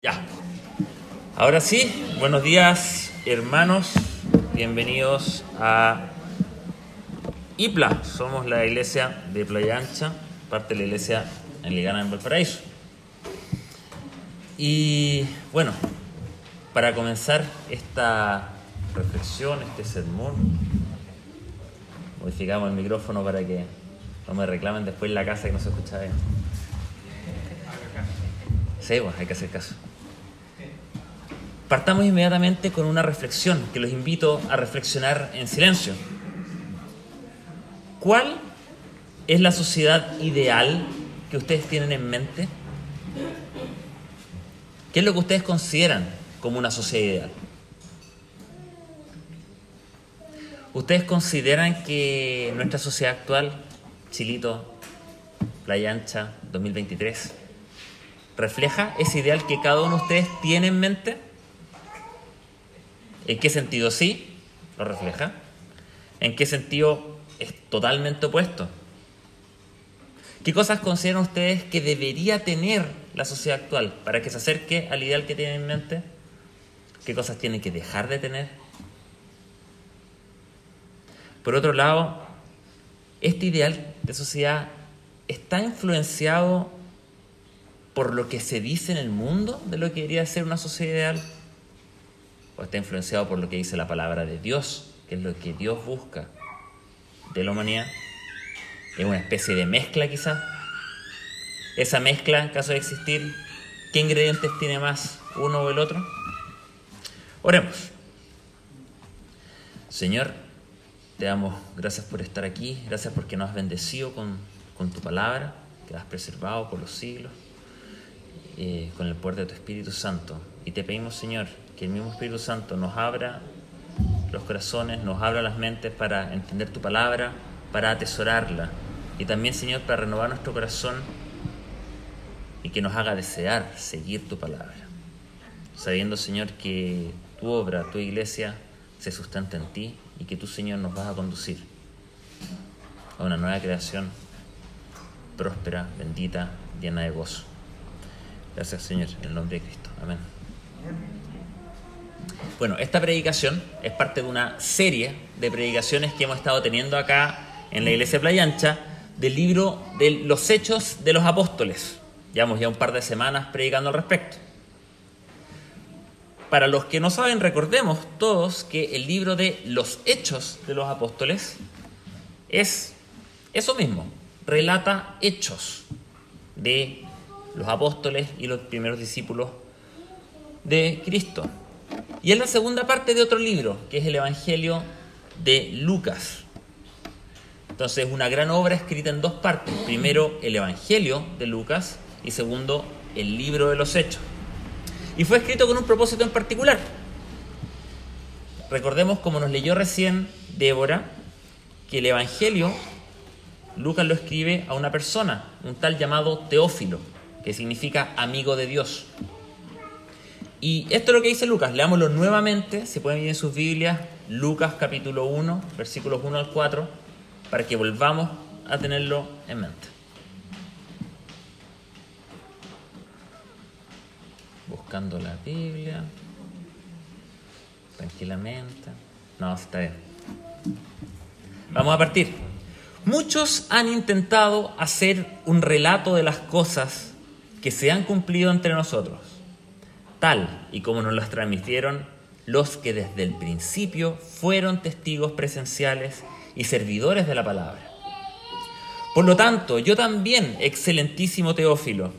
Ya. Ahora sí, buenos días, hermanos. Bienvenidos a IPLA. Somos la iglesia de Playa Ancha, parte de la iglesia anglicana en Valparaíso. Y bueno, para comenzar esta reflexión, este sermón, modificamos el micrófono para que no me reclamen después en la casa que no se escucha bien. Sí, bueno, hay que hacer caso. Partamos inmediatamente con una reflexión que los invito a reflexionar en silencio. ¿Cuál es la sociedad ideal que ustedes tienen en mente? ¿Qué es lo que ustedes consideran como una sociedad ideal? ¿Ustedes consideran que nuestra sociedad actual, Chilito, Playa Ancha, 2023, refleja ese ideal que cada uno de ustedes tiene en mente? ¿En qué sentido sí lo refleja? ¿En qué sentido es totalmente opuesto? ¿Qué cosas consideran ustedes que debería tener la sociedad actual para que se acerque al ideal que tienen en mente? ¿Qué cosas tienen que dejar de tener? Por otro lado, este ideal de sociedad está influenciado por lo que se dice en el mundo de lo que debería ser una sociedad ideal, o está influenciado por lo que dice la palabra de Dios, que es lo que Dios busca de la humanidad. Es una especie de mezcla quizás. Esa mezcla, en caso de existir, ¿qué ingredientes tiene más uno o el otro? Oremos. Señor, te damos gracias por estar aquí, gracias porque nos has bendecido con tu palabra, que la has preservado por los siglos, con el poder de tu Espíritu Santo. Y te pedimos, Señor, que el mismo Espíritu Santo nos abra los corazones, nos abra las mentes para entender tu palabra, para atesorarla. Y también, Señor, para renovar nuestro corazón y que nos haga desear seguir tu palabra. Sabiendo, Señor, que tu obra, tu iglesia, se sustenta en ti y que tú, Señor, nos vas a conducir a una nueva creación próspera, bendita, llena de gozo. Gracias, Señor, en el nombre de Cristo. Amén. Bueno, esta predicación es parte de una serie de predicaciones que hemos estado teniendo acá en la iglesia de Playa Ancha del libro de los Hechos de los Apóstoles. Llevamos ya un par de semanas predicando al respecto. Para los que no saben, recordemos todos que el libro de los Hechos de los Apóstoles es eso mismo, relata hechos de los apóstoles y los primeros discípulos de Cristo. Y es la segunda parte de otro libro, que es el Evangelio de Lucas. Entonces, es una gran obra escrita en dos partes. Primero, el Evangelio de Lucas, y segundo, el libro de los Hechos. Y fue escrito con un propósito en particular. Recordemos, como nos leyó recién Débora, que el Evangelio, Lucas lo escribe a una persona, un tal llamado Teófilo, que significa amigo de Dios. Y esto es lo que dice Lucas. Leámoslo nuevamente, si pueden ir en sus Biblias, Lucas capítulo 1, versículos 1 al 4, para que volvamos a tenerlo en mente. Buscando la Biblia, tranquilamente. No, está bien. Vamos a partir. Muchos han intentado hacer un relato de las cosas que se han cumplido entre nosotros, tal y como nos las transmitieron los que desde el principio fueron testigos presenciales y servidores de la palabra. Por lo tanto, yo también, excelentísimo Teófilo,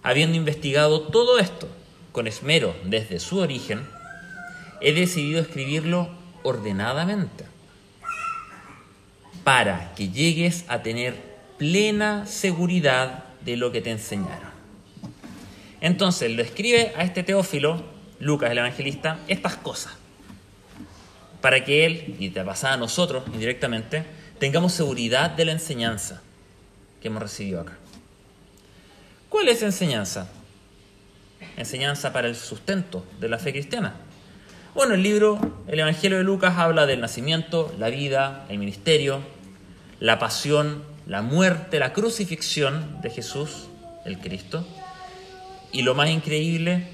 habiendo investigado todo esto con esmero desde su origen, he decidido escribirlo ordenadamente, para que llegues a tener plena seguridad de lo que te enseñaron. Entonces, lo escribe a este Teófilo, Lucas el evangelista, estas cosas, para que él, y de pasada a nosotros indirectamente, tengamos seguridad de la enseñanza que hemos recibido acá. ¿Cuál es enseñanza? Enseñanza para el sustento de la fe cristiana. Bueno, el Evangelio de Lucas habla del nacimiento, la vida, el ministerio, la pasión, la muerte, la crucifixión de Jesús, el Cristo. Y lo más increíble,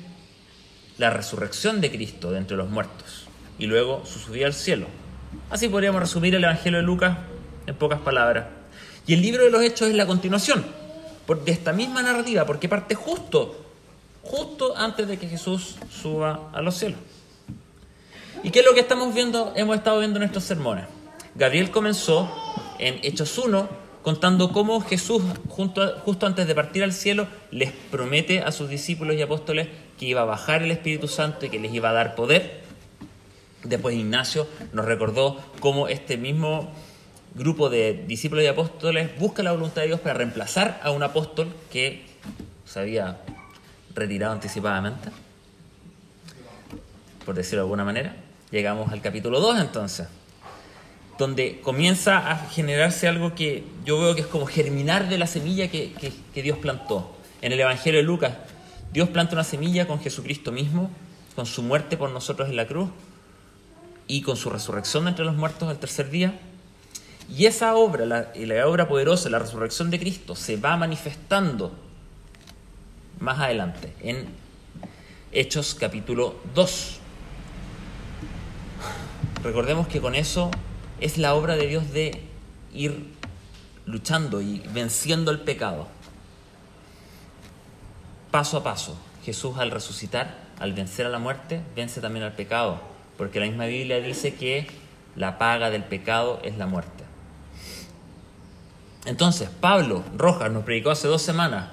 la resurrección de Cristo de entre los muertos y luego su subida al cielo. Así podríamos resumir el Evangelio de Lucas en pocas palabras. Y el libro de los Hechos es la continuación de esta misma narrativa, porque parte justo antes de que Jesús suba a los cielos. ¿Y qué es lo que hemos estado viendo en estos sermones? Gabriel comenzó en Hechos 1 contando cómo Jesús, justo antes de partir al cielo, les promete a sus discípulos y apóstoles que iba a bajar el Espíritu Santo y que les iba a dar poder. Después Ignacio nos recordó cómo este mismo grupo de discípulos y apóstoles busca la voluntad de Dios para reemplazar a un apóstol que se había retirado anticipadamente, por decirlo de alguna manera. Llegamos al capítulo 2 entonces, donde comienza a generarse algo que yo veo que es como germinar de la semilla que Dios plantó. En el Evangelio de Lucas, Dios planta una semilla con Jesucristo mismo, con su muerte por nosotros en la cruz y con su resurrección de entre los muertos al tercer día. Y esa obra, la obra poderosa, la resurrección de Cristo, se va manifestando más adelante, en Hechos capítulo 2. Recordemos que con eso es la obra de Dios de ir luchando y venciendo el pecado. Paso a paso, Jesús al resucitar, al vencer a la muerte, vence también al pecado, porque la misma Biblia dice que la paga del pecado es la muerte. Entonces, Pablo Rojas nos predicó hace 2 semanas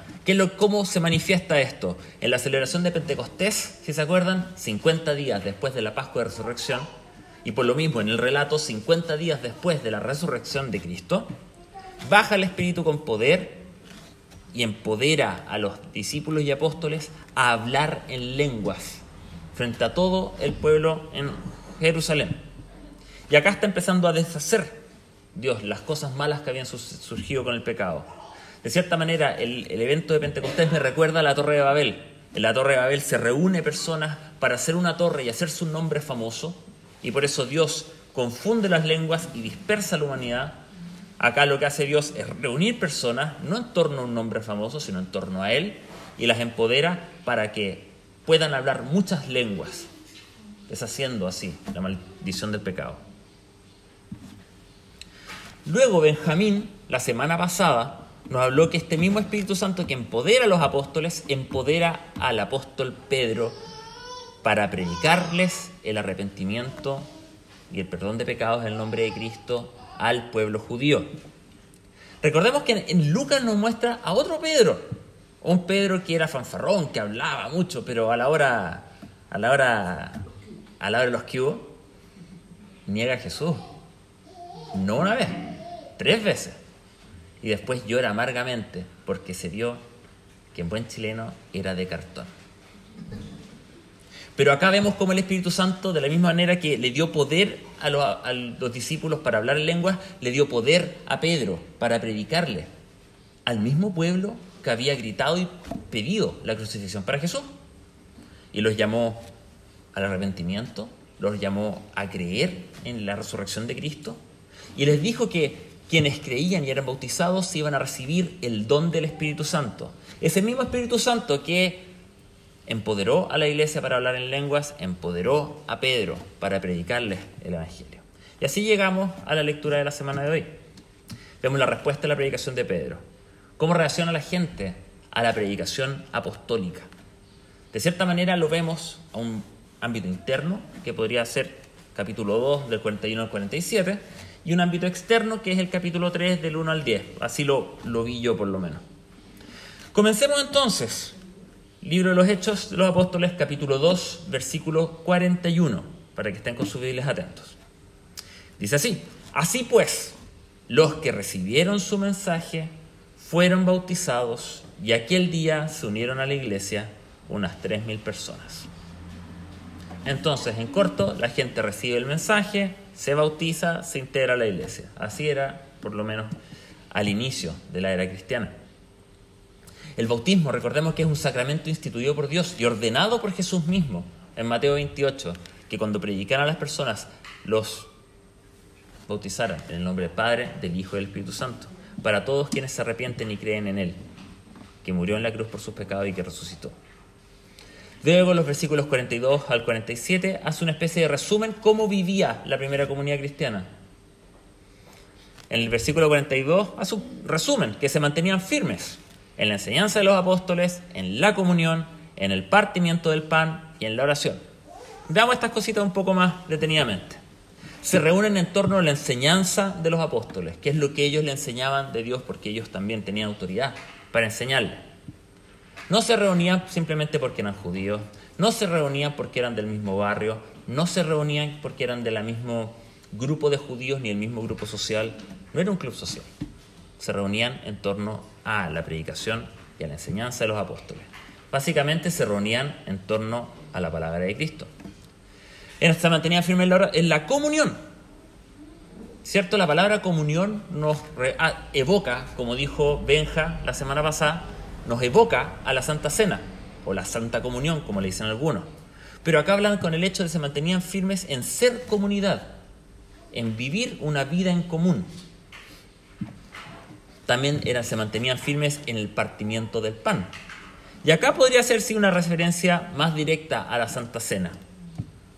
cómo se manifiesta esto. En la celebración de Pentecostés, si se acuerdan, 50 días después de la Pascua de Resurrección, y por lo mismo en el relato, 50 días después de la resurrección de Cristo, baja el Espíritu con poder y empodera a los discípulos y apóstoles a hablar en lenguas frente a todo el pueblo en Jerusalén. Y acá está empezando a deshacer Dios las cosas malas que habían surgido con el pecado. De cierta manera, el evento de Pentecostés me recuerda a la Torre de Babel. En la Torre de Babel se reúne personas para hacer una torre y hacer su nombre famoso, y por eso Dios confunde las lenguas y dispersa a la humanidad. Acá lo que hace Dios es reunir personas, no en torno a un nombre famoso, sino en torno a Él, y las empodera para que puedan hablar muchas lenguas, deshaciendo así la maldición del pecado. Luego Benjamín, la semana pasada, nos habló que este mismo Espíritu Santo que empodera a los apóstoles, empodera al apóstol Pedro para predicarles el arrepentimiento y el perdón de pecados en el nombre de Cristo al pueblo judío. Recordemos que en Lucas nos muestra a otro Pedro, un Pedro que era fanfarrón, que hablaba mucho, pero a la hora de los que hubo, niega a Jesús. No una vez, 3 veces. Y después llora amargamente porque se vio que en buen chileno era de cartón. Pero acá vemos cómo el Espíritu Santo, de la misma manera que le dio poder a los discípulos para hablar en lenguas, le dio poder a Pedro para predicarle al mismo pueblo que había gritado y pedido la crucifixión para Jesús. Y los llamó al arrepentimiento, los llamó a creer en la resurrección de Cristo, y les dijo que quienes creían y eran bautizados iban a recibir el don del Espíritu Santo. Ese mismo Espíritu Santo que empoderó a la iglesia para hablar en lenguas, empoderó a Pedro para predicarles el Evangelio. Y así llegamos a la lectura de la semana de hoy. Vemos la respuesta a la predicación de Pedro. ¿Cómo reacciona la gente a la predicación apostólica? De cierta manera lo vemos a un ámbito interno, que podría ser capítulo 2 del 41 al 47, y un ámbito externo que es el capítulo 3 del 1 al 10. Así lo vi yo por lo menos. Comencemos entonces. Libro de los Hechos de los Apóstoles, capítulo 2, versículo 41, para que estén con sus Biblias atentos. Dice así: así pues, los que recibieron su mensaje fueron bautizados, y aquel día se unieron a la iglesia unas 3.000 personas. Entonces, en corto, la gente recibe el mensaje, se bautiza, se integra a la iglesia. Así era, por lo menos, al inicio de la era cristiana. El bautismo, recordemos que es un sacramento instituido por Dios y ordenado por Jesús mismo en Mateo 28, que cuando predicaran a las personas los bautizaran en el nombre del Padre, del Hijo y del Espíritu Santo, para todos quienes se arrepienten y creen en Él, que murió en la cruz por sus pecados y que resucitó. Luego, los versículos 42 al 47 hace una especie de resumen cómo vivía la primera comunidad cristiana. En el versículo 42 hace un resumen, que se mantenían firmes en la enseñanza de los apóstoles, en la comunión, en el partimiento del pan y en la oración. Veamos estas cositas un poco más detenidamente. Se reúnen en torno a la enseñanza de los apóstoles, que es lo que ellos le enseñaban de Dios, porque ellos también tenían autoridad para enseñarle. No se reunían simplemente porque eran judíos, no se reunían porque eran del mismo barrio, no se reunían porque eran del mismo grupo de judíos ni el mismo grupo social. No era un club social. Se reunían en torno a la predicación y a la enseñanza de los apóstoles. Básicamente se reunían en torno a la palabra de Cristo. Se mantenía firme en la comunión. ¿Cierto? La palabra comunión nos evoca, como dijo Benja la semana pasada, nos evoca a la Santa Cena, o la Santa Comunión, como le dicen algunos. Pero acá hablan con el hecho de que se mantenían firmes en ser comunidad, en vivir una vida en común. También se mantenían firmes en el partimiento del pan. Y acá podría ser sí una referencia más directa a la Santa Cena.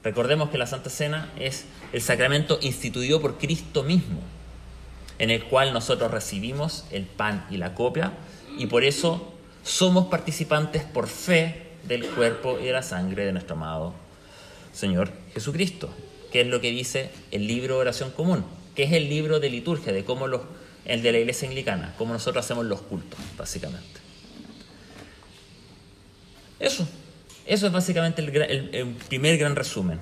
Recordemos que la Santa Cena es el sacramento instituido por Cristo mismo, en el cual nosotros recibimos el pan y la copia, y por eso somos participantes por fe del cuerpo y de la sangre de nuestro amado Señor Jesucristo, que es lo que dice el libro de oración común, que es el libro de liturgia, de cómo el de la Iglesia Anglicana, cómo nosotros hacemos los cultos, básicamente. Eso es básicamente el primer gran resumen.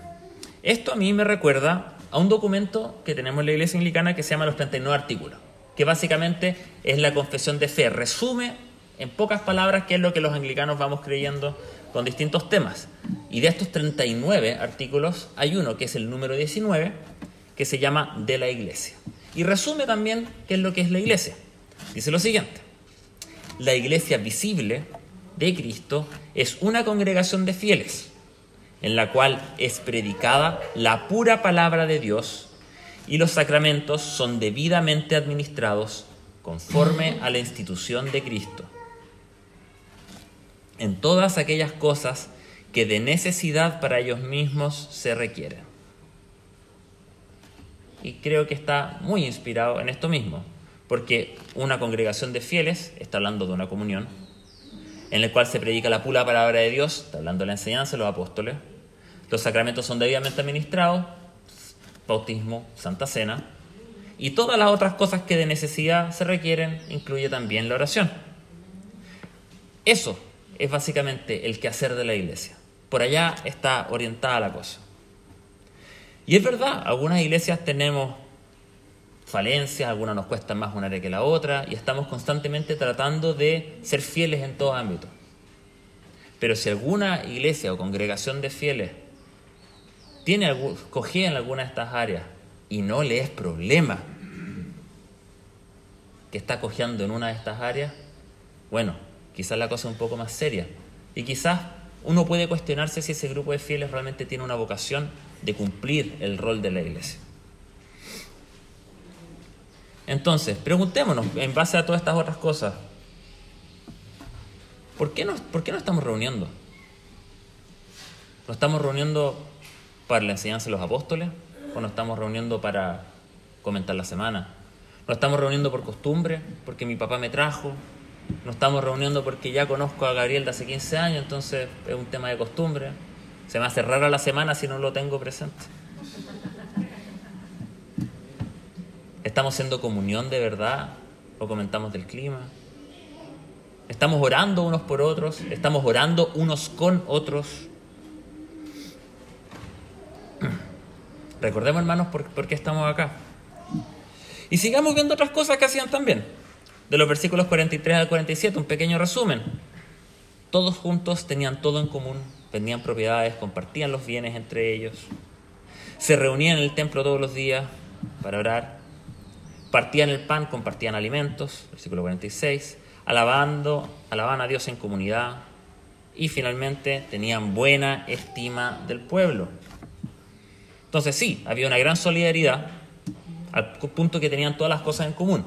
Esto a mí me recuerda a un documento que tenemos en la Iglesia Anglicana que se llama los 39 artículos, que básicamente es la confesión de fe. Resume en pocas palabras qué es lo que los anglicanos vamos creyendo con distintos temas. Y de estos 39 artículos hay uno que es el número 19, que se llama de la Iglesia. Y resume también qué es lo que es la Iglesia. Dice lo siguiente: la Iglesia visible de Cristo es una congregación de fieles, en la cual es predicada la pura palabra de Dios y los sacramentos son debidamente administrados conforme a la institución de Cristo, en todas aquellas cosas que de necesidad para ellos mismos se requieren. Y creo que está muy inspirado en esto mismo, porque una congregación de fieles está hablando de una comunión, en el cual se predica la pura palabra de Dios, está hablando de la enseñanza de los apóstoles, los sacramentos son debidamente administrados, bautismo, Santa Cena, y todas las otras cosas que de necesidad se requieren, incluye también la oración. Eso es básicamente el quehacer de la Iglesia. Por allá está orientada la cosa. Y es verdad, algunas iglesias tenemos falencias, algunas nos cuestan más una área que la otra, y estamos constantemente tratando de ser fieles en todo ámbito. Pero si alguna iglesia o congregación de fieles cojea en alguna de estas áreas y no le es problema que está cojeando en una de estas áreas, bueno, quizás la cosa es un poco más seria. Y quizás uno puede cuestionarse si ese grupo de fieles realmente tiene una vocación de cumplir el rol de la iglesia. Entonces, preguntémonos, en base a todas estas otras cosas, ¿por qué nos estamos reuniendo? ¿Nos estamos reuniendo para la enseñanza de los apóstoles? ¿O nos estamos reuniendo para comentar la semana? ¿Nos estamos reuniendo por costumbre? ¿Porque mi papá me trajo? ¿Nos estamos reuniendo porque ya conozco a Gabriel de hace 15 años, entonces es un tema de costumbre? Se me hace rara la semana si no lo tengo presente. ¿Estamos haciendo comunión de verdad o comentamos del clima? ¿Estamos orando unos por otros? ¿Estamos orando unos con otros? Recordemos, hermanos, por qué estamos acá. Y sigamos viendo otras cosas que hacían también. De los versículos 43 al 47, un pequeño resumen. Todos juntos tenían todo en común, vendían propiedades, compartían los bienes entre ellos. Se reunían en el templo todos los días para orar. Partían el pan, compartían alimentos, versículo 46, alaban a Dios en comunidad y finalmente tenían buena estima del pueblo. Entonces sí, había una gran solidaridad al punto que tenían todas las cosas en común.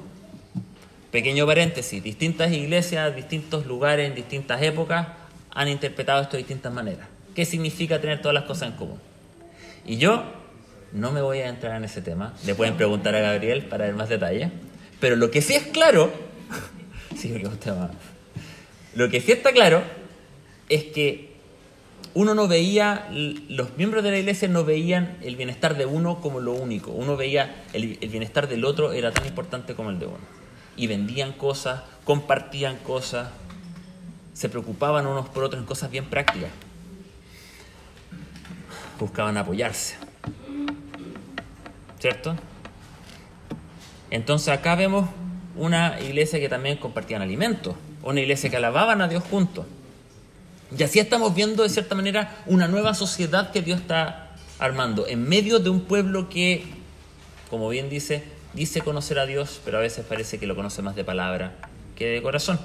Pequeño paréntesis, distintas iglesias, distintos lugares, en distintas épocas, han interpretado esto de distintas maneras. ¿Qué significa tener todas las cosas en común? Y yo no me voy a entrar en ese tema. Le pueden preguntar a Gabriel para ver más detalles. Pero lo que sí es claro, sí, porque es un tema. Lo que sí está claro es que uno no veía, los miembros de la iglesia no veían el bienestar de uno como lo único. Uno veía el bienestar del otro era tan importante como el de uno. Y vendían cosas, compartían cosas, se preocupaban unos por otros en cosas bien prácticas. Buscaban apoyarse. ¿Cierto? Entonces acá vemos una iglesia que también compartían alimentos, una iglesia que alababan a Dios juntos. Y así estamos viendo de cierta manera una nueva sociedad que Dios está armando en medio de un pueblo que, como bien dice conocer a Dios, pero a veces parece que lo conoce más de palabra que de corazón.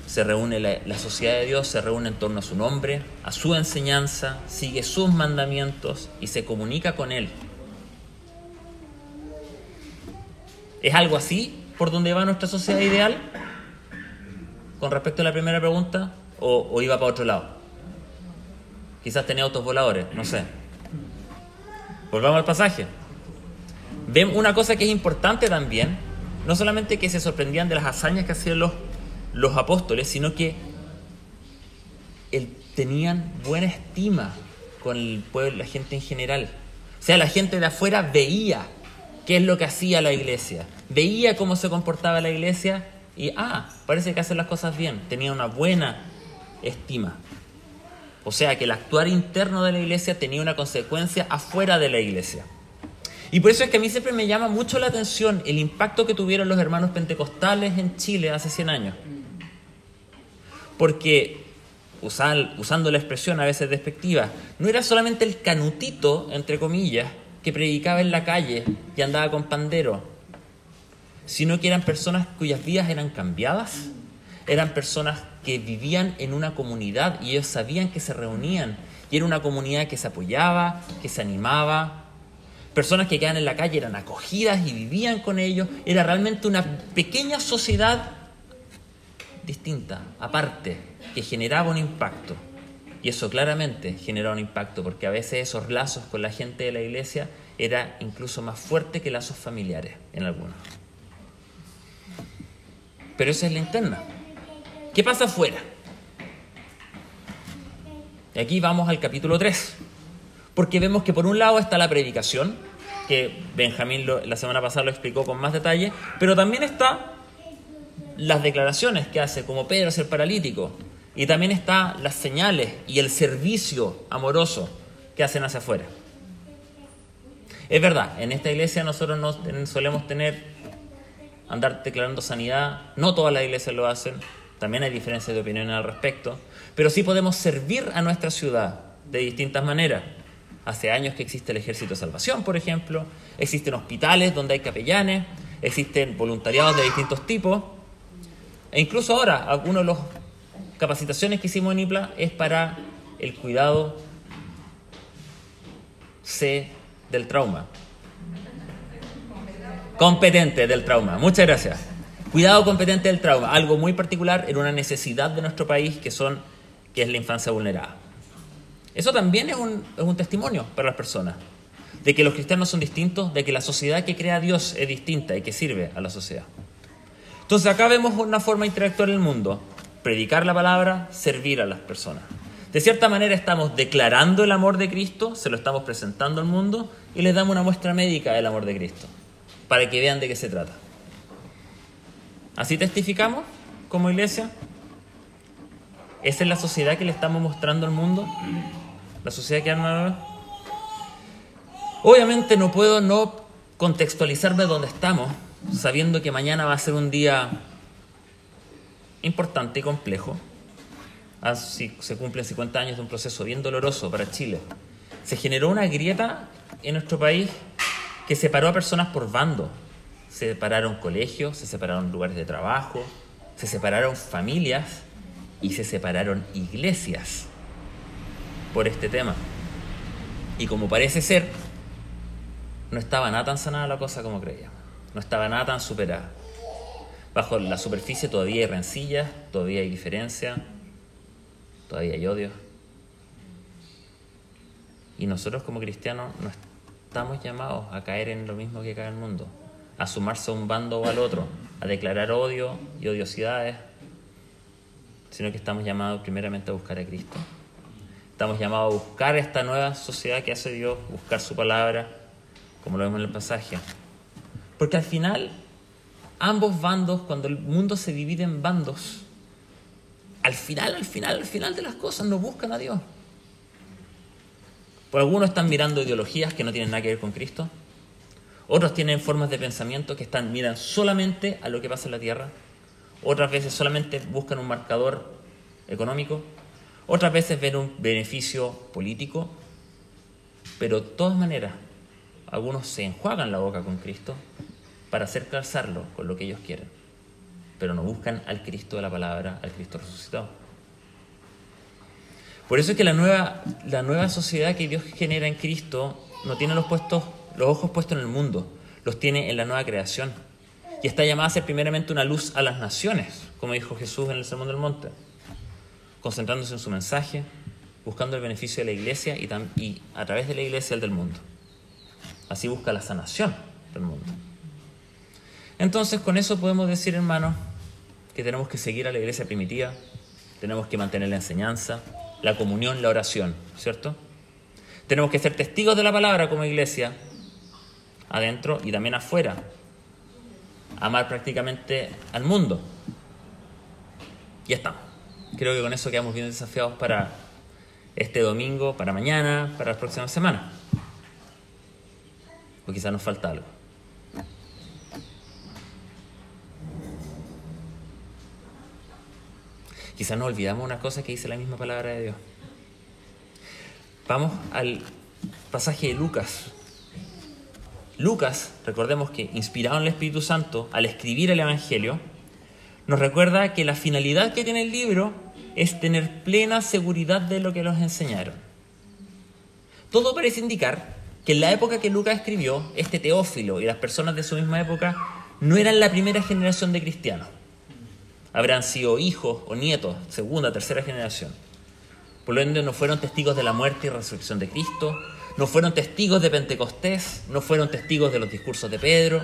Se reúne la sociedad de Dios, se reúne en torno a su nombre, a su enseñanza, sigue sus mandamientos y se comunica con Él. ¿Es algo así por donde va nuestra sociedad ideal? Con respecto a la primera pregunta, ¿o iba para otro lado? Quizás tenía autos voladores, no sé. Volvamos al pasaje. Ven una cosa que es importante también, no solamente que se sorprendían de las hazañas que hacían los apóstoles, sino que tenían buena estima con el pueblo, la gente en general. O sea, la gente de afuera veía qué es lo que hacía la iglesia, veía cómo se comportaba la iglesia y, parece que hacen las cosas bien, tenía una buena estima. O sea, que el actuar interno de la iglesia tenía una consecuencia afuera de la iglesia. Y por eso es que a mí siempre me llama mucho la atención el impacto que tuvieron los hermanos pentecostales en Chile hace 100 años. Porque, usando la expresión a veces despectiva, no era solamente el canutito, entre comillas, que predicaba en la calle y andaba con pandero, sino que eran personas cuyas vidas eran cambiadas, eran personas que vivían en una comunidad y ellos sabían que se reunían, y era una comunidad que se apoyaba, que se animaba. Personas que quedaban en la calle eran acogidas y vivían con ellos. Era realmente una pequeña sociedad distinta, aparte, que generaba un impacto. Y eso claramente generaba un impacto, porque a veces esos lazos con la gente de la iglesia era incluso más fuerte que lazos familiares en algunos. Pero esa es la interna. ¿Qué pasa afuera? Y aquí vamos al capítulo 3. Porque vemos que por un lado está la predicación, que Benjamín la semana pasada lo explicó con más detalle, pero también está las declaraciones que hace, como Pedro es el paralítico, y también está las señales y el servicio amoroso que hacen hacia afuera. Es verdad, en esta iglesia nosotros no solemos andar declarando sanidad, no todas las iglesias lo hacen, también hay diferencias de opinión al respecto, pero sí podemos servir a nuestra ciudad de distintas maneras. Hace años que existe el Ejército de Salvación, por ejemplo, existen hospitales donde hay capellanes, existen voluntariados de distintos tipos, e incluso ahora, algunas de las capacitaciones que hicimos en IPLA es para el cuidado del trauma. Competente del trauma, muchas gracias. Cuidado competente del trauma, algo muy particular en una necesidad de nuestro país que es la infancia vulnerada. Eso también es un testimonio para las personas, de que los cristianos son distintos, de que la sociedad que crea a Dios es distinta y que sirve a la sociedad. Entonces acá vemos una forma de interactuar en el mundo, predicar la palabra, servir a las personas. De cierta manera estamos declarando el amor de Cristo, se lo estamos presentando al mundo y les damos una muestra médica del amor de Cristo, para que vean de qué se trata. ¿Así testificamos como iglesia? ¿Esa es la sociedad que le estamos mostrando al mundo? ¿La sociedad que arma? Obviamente no puedo no contextualizarme donde estamos, sabiendo que mañana va a ser un día importante y complejo. Así se cumplen 50 años de un proceso bien doloroso para Chile. Se generó una grieta en nuestro país que separó a personas por bando. Se separaron colegios, se separaron lugares de trabajo, se separaron familias y se separaron iglesias por este tema. Y como parece ser, no estaba nada tan sanada la cosa como creíamos. No estaba nada tan superada. Bajo la superficie todavía hay rencillas, todavía hay diferencia, todavía hay odio. Y nosotros como cristianos no estamos llamados a caer en lo mismo que cae el mundo, a sumarse a un bando o al otro, a declarar odio y odiosidades, sino que estamos llamados primeramente a buscar a Cristo. Estamos llamados a buscar esta nueva sociedad que hace Dios, buscar su palabra, como lo vemos en el pasaje. Porque al final, ambos bandos, cuando el mundo se divide en bandos, al final de las cosas no buscan a Dios. Por algunos están mirando ideologías que no tienen nada que ver con Cristo. Otros tienen formas de pensamiento que miran solamente a lo que pasa en la tierra. Otras veces solamente buscan un marcador económico. Otras veces ven un beneficio político. Pero de todas maneras, algunos se enjuagan la boca con Cristo para hacer calzarlo con lo que ellos quieren. Pero no buscan al Cristo de la palabra, al Cristo resucitado. Por eso es que la nueva sociedad que Dios genera en Cristo no tiene los ojos puestos en el mundo, los tiene en la nueva creación. Y está llamada a ser primeramente una luz a las naciones, como dijo Jesús en el Sermón del Monte, concentrándose en su mensaje, buscando el beneficio de la iglesia y a través de la iglesia el del mundo. Así busca la sanación del mundo. Entonces, con eso podemos decir, hermanos, que tenemos que seguir a la iglesia primitiva, tenemos que mantener la enseñanza, la comunión, la oración, ¿cierto? Tenemos que ser testigos de la palabra como iglesia, adentro y también afuera. Amar prácticamente al mundo. Ya estamos. Creo que con eso quedamos bien desafiados para este domingo, para mañana, para las próximas semanas. O quizás nos falta algo. Quizás nos olvidamos una cosa que dice la misma palabra de Dios. Vamos al pasaje de Lucas. Lucas, recordemos que inspirado en el Espíritu Santo, al escribir el Evangelio, nos recuerda que la finalidad que tiene el libro es tener plena seguridad de lo que nos enseñaron. Todo parece indicar que en la época que Lucas escribió, este Teófilo y las personas de su misma época no eran la primera generación de cristianos. Habrán sido hijos o nietos, segunda, tercera generación. Por lo ende, no fueron testigos de la muerte y resurrección de Cristo, no fueron testigos de Pentecostés, no fueron testigos de los discursos de Pedro,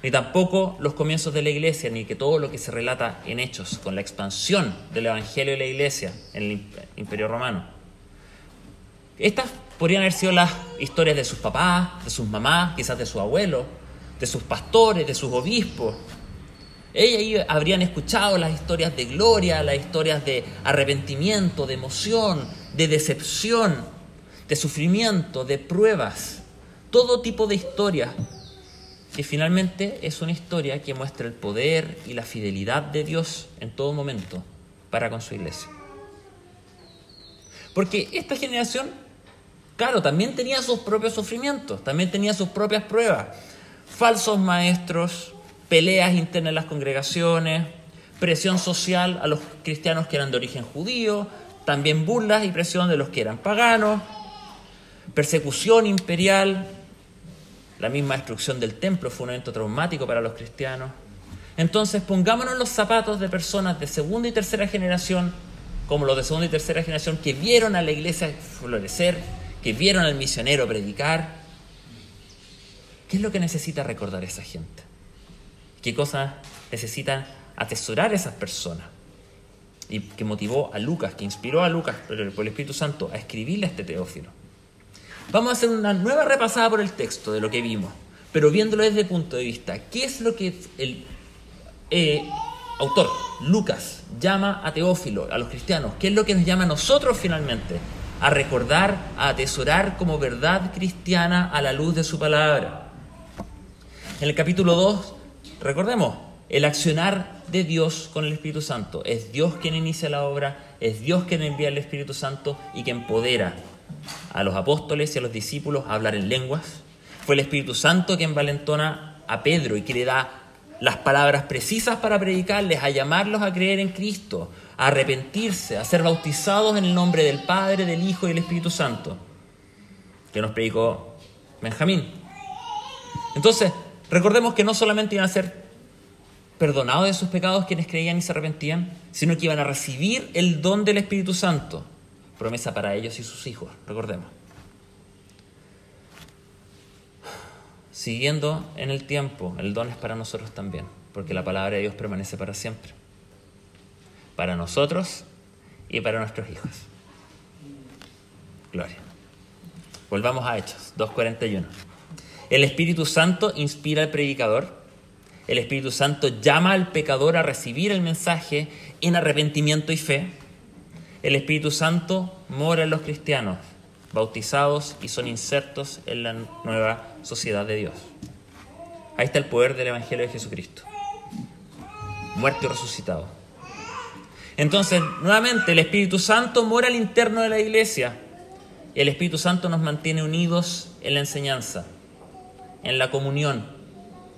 ni tampoco los comienzos de la iglesia, ni que todo lo que se relata en Hechos, con la expansión del Evangelio de la iglesia en el Imperio Romano. Estas podrían haber sido las historias de sus papás, de sus mamás, quizás de sus abuelos, de sus pastores, de sus obispos. Ellos habrían escuchado las historias de gloria, las historias de arrepentimiento, de emoción, de decepción, de sufrimiento, de pruebas. Todo tipo de historias que finalmente es una historia que muestra el poder y la fidelidad de Dios en todo momento para con su iglesia. Porque esta generación, claro, también tenía sus propios sufrimientos, también tenía sus propias pruebas. Falsos maestros, peleas internas en las congregaciones, presión social a los cristianos que eran de origen judío, también burlas y presión de los que eran paganos, persecución imperial, la misma destrucción del templo fue un evento traumático para los cristianos. Entonces pongámonos en los zapatos de personas de segunda y tercera generación, como los de segunda y tercera generación que vieron a la iglesia florecer, que vieron al misionero predicar. ¿Qué es lo que necesita recordar esa gente? ¿Qué cosas necesitan atesorar esas personas? Y que motivó a Lucas, que inspiró a Lucas por el Espíritu Santo a escribirle a este Teófilo. Vamos a hacer una nueva repasada por el texto de lo que vimos, pero viéndolo desde el punto de vista. ¿Qué es lo que el autor, Lucas, llama a Teófilo, a los cristianos? ¿Qué es lo que nos llama a nosotros finalmente? A recordar, a atesorar como verdad cristiana a la luz de su palabra. En el capítulo 2, recordemos, el accionar de Dios con el Espíritu Santo. Es Dios quien inicia la obra, es Dios quien envía el Espíritu Santo y que empodera a los apóstoles y a los discípulos a hablar en lenguas. Fue el Espíritu Santo quien envalentona a Pedro y que le da las palabras precisas para predicarles, a llamarlos a creer en Cristo, a arrepentirse, a ser bautizados en el nombre del Padre, del Hijo y del Espíritu Santo, que nos predicó Benjamín. Entonces, recordemos que no solamente iban a ser perdonados de sus pecados quienes creían y se arrepentían, sino que iban a recibir el don del Espíritu Santo, promesa para ellos y sus hijos, recordemos. Siguiendo en el tiempo, el don es para nosotros también, porque la palabra de Dios permanece para siempre, para nosotros y para nuestros hijos. Gloria. Volvamos a Hechos 2:41. El Espíritu Santo inspira al predicador. El Espíritu Santo llama al pecador a recibir el mensaje en arrepentimiento y fe. El Espíritu Santo mora en los cristianos, bautizados y son insertos en la nueva sociedad de Dios. Ahí está el poder del Evangelio de Jesucristo, muerto y resucitado. Entonces, nuevamente, el Espíritu Santo mora al interno de la iglesia. Y el Espíritu Santo nos mantiene unidos en la enseñanza, en la comunión,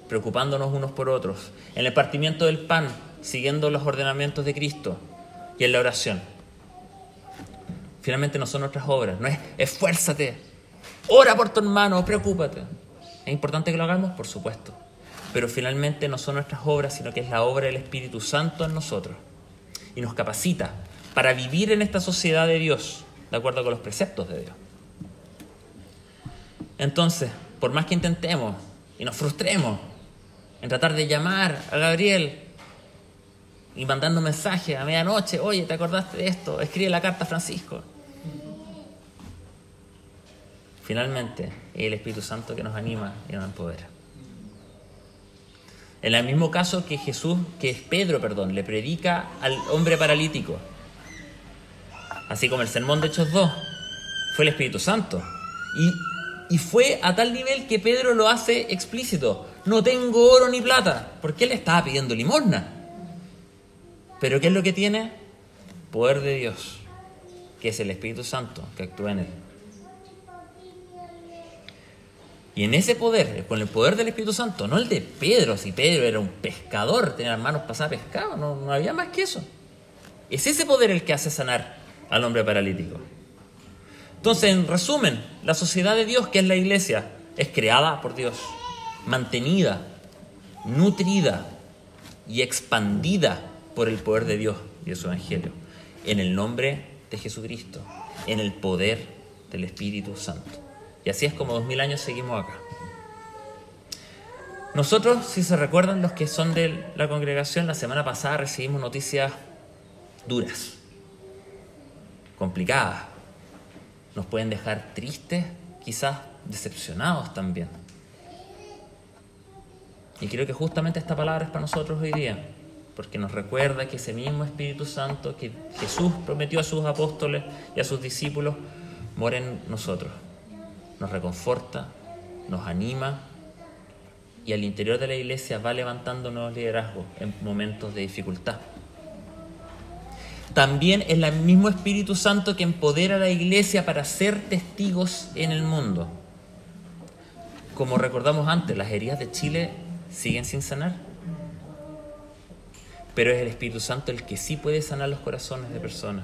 preocupándonos unos por otros, en el partimiento del pan, siguiendo los ordenamientos de Cristo, y en la oración. Finalmente no son nuestras obras, no es esfuérzate, ora por tu hermano, preocúpate. ¿Es importante que lo hagamos? Por supuesto. Pero finalmente no son nuestras obras, sino que es la obra del Espíritu Santo en nosotros. Y nos capacita para vivir en esta sociedad de Dios, de acuerdo con los preceptos de Dios. Entonces, por más que intentemos y nos frustremos en tratar de llamar a Gabriel y mandando mensajes a medianoche, oye, ¿te acordaste de esto? Escribe la carta a Francisco. Finalmente, es el Espíritu Santo que nos anima y nos empodera. En el mismo caso que Pedro, le predica al hombre paralítico, así como el sermón de Hechos 2, fue el Espíritu Santo. Y fue a tal nivel que Pedro lo hace explícito. No tengo oro ni plata, porque él estaba pidiendo limosna. Pero ¿qué es lo que tiene? Poder de Dios, que es el Espíritu Santo que actúa en él. Y en ese poder, con el poder del Espíritu Santo, no el de Pedro, si Pedro era un pescador, tenía las manos pasadas a pescado, no había más que eso. Es ese poder el que hace sanar al hombre paralítico. Entonces, en resumen, la sociedad de Dios, que es la iglesia, es creada por Dios, mantenida, nutrida y expandida por el poder de Dios y de su Evangelio, en el nombre de Jesucristo, en el poder del Espíritu Santo. Y así es como 2000 años seguimos acá. Nosotros, si se recuerdan los que son de la congregación, la semana pasada recibimos noticias duras, complicadas. Nos pueden dejar tristes, quizás decepcionados también. Y creo que justamente esta palabra es para nosotros hoy día, porque nos recuerda que ese mismo Espíritu Santo que Jesús prometió a sus apóstoles y a sus discípulos, mora en nosotros. Nos reconforta, nos anima y al interior de la iglesia va levantando nuevos liderazgos en momentos de dificultad. También es el mismo Espíritu Santo que empodera a la iglesia para ser testigos en el mundo. Como recordamos antes, las heridas de Chile siguen sin sanar, pero es el Espíritu Santo el que sí puede sanar los corazones de personas.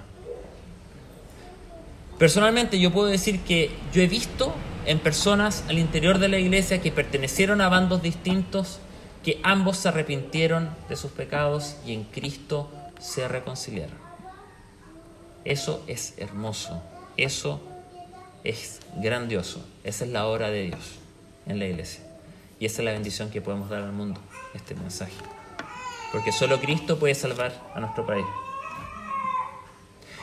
Personalmente yo puedo decir que yo he visto en personas al interior de la iglesia que pertenecieron a bandos distintos, que ambos se arrepintieron de sus pecados y en Cristo se reconciliaron. Eso es hermoso, eso es grandioso, esa es la obra de Dios en la iglesia. Y esa es la bendición que podemos dar al mundo, este mensaje. Porque solo Cristo puede salvar a nuestro país.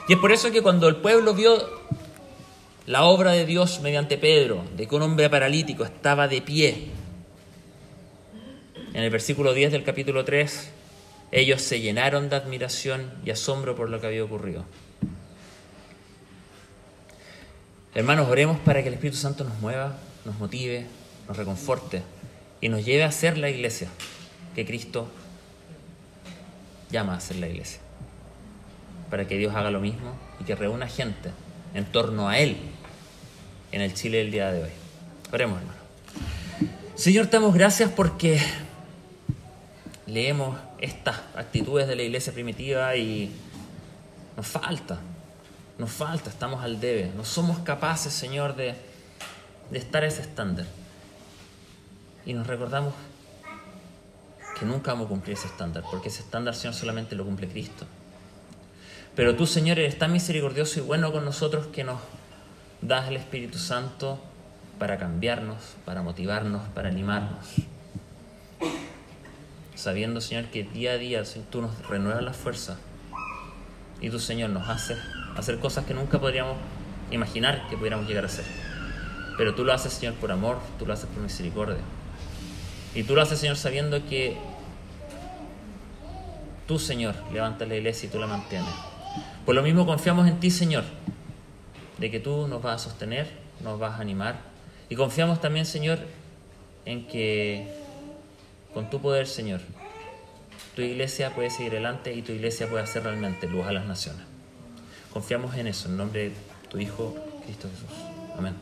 Y es por eso que cuando el pueblo vio la obra de Dios mediante Pedro, de que un hombre paralítico estaba de pie, en el versículo 10 del capítulo 3, ellos se llenaron de admiración y asombro por lo que había ocurrido. Hermanos, oremos para que el Espíritu Santo nos mueva, nos motive, nos reconforte y nos lleve a ser la iglesia que Cristo llama a ser la iglesia. Para que Dios haga lo mismo y que reúna gente en torno a Él en el Chile del día de hoy. Oremos, hermano. Señor, te damos gracias porque leemos estas actitudes de la iglesia primitiva y nos falta, estamos al debe. No somos capaces, Señor, de estar a ese estándar. Y nos recordamos que nunca vamos a cumplir ese estándar, porque ese estándar, Señor, solamente lo cumple Cristo. Pero tú, Señor, eres tan misericordioso y bueno con nosotros que nos das el Espíritu Santo para cambiarnos, para motivarnos, para animarnos. Sabiendo, Señor, que día a día tú nos renuevas las fuerzas y tú, Señor, nos haces hacer cosas que nunca podríamos imaginar que pudiéramos llegar a hacer. Pero tú lo haces, Señor, por amor, tú lo haces por misericordia. Y tú lo haces, Señor, sabiendo que tú, Señor, levantas la iglesia y tú la mantienes. Por lo mismo confiamos en ti, Señor, de que tú nos vas a sostener, nos vas a animar. Y confiamos también, Señor, en que con tu poder, Señor, tu iglesia puede seguir adelante y tu iglesia puede hacer realmente luz a las naciones. Confiamos en eso, en nombre de tu Hijo, Cristo Jesús. Amén.